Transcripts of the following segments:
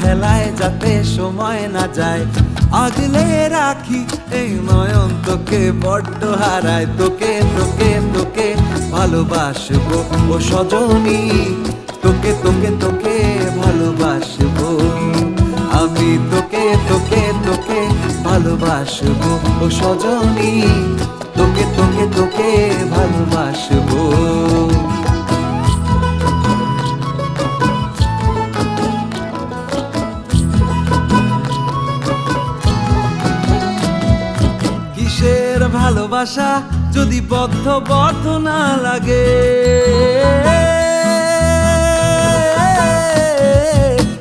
হেলায় যাতে সময় না যায়, আগলে রাখি এই নয়ন তোকে বড্ড হারায়। তোকে তোকে তোকে ভালোবাসবো ও সজনী, তোকে তোকে তোকে ভালোবাসবো আমি। তোকে তোকে তোকে ভালোবাসবো ও সজনী, তোকে তোকে তোকে ভালোবাসবো। কিসের ভালোবাসা যদি বদ্ধ বদ্ধ না লাগে,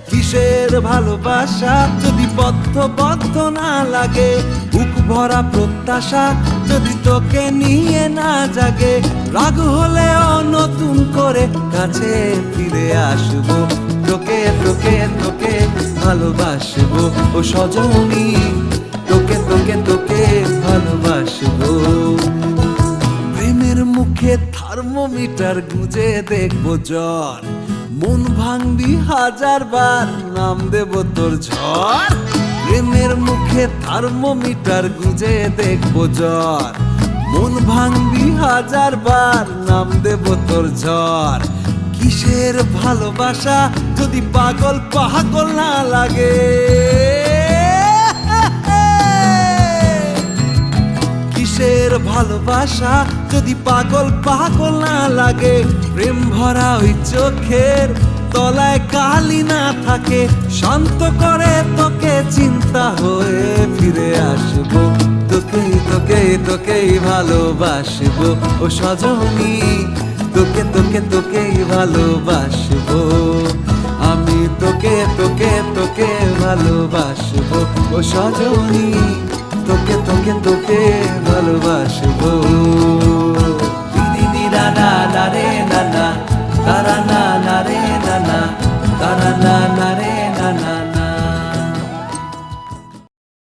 কিসের ভালোবাসা যদি বদ্ধ বদ্ধ না লাগে, বুক ভরা প্রত্যাশা যদি তোকে নিয়ে না জাগে, রাগ হলেও নতুন করে কাছে ফিরে আসবো। তোকে তোকে তোকে ভালোবাসবো ও সজনী, তোকে তোকে তোকে ভালোবাসবো। প্রেমের মুখে থার্মোমিটার গুঁজে দেখবো জ্বর, মন ভাঙবি হাজার বার নাম দেব তোর ঝড়। প্রেমের মুখে থার্মোমিটার গুঁজে দেখবো জ্বর, মন ভাঙবি হাজার বার নাম দেব তোর ঝড়। কিসের ভালোবাসা যদি পাগল পাগল না লাগে, কিসের ভালোবাসা যদি পাগল পাগল না লাগে, প্রেম ভরা ওই চোখের তলায় কালি না থাকে, শান্ত করে তোকে চিন্তা হয়ে ফিরে আসবো। তোকে তোকে তোকেই ভালোবাসবো ও সজনী, তোকে তোকে তোকেই ভালোবাসবো আমি। তোকে তোকে তোকে ভালোবাসবো ও সজনী, তোকে তোকে তোকে ভালোবাসবো। দিদি দিদা না রে না না তারা না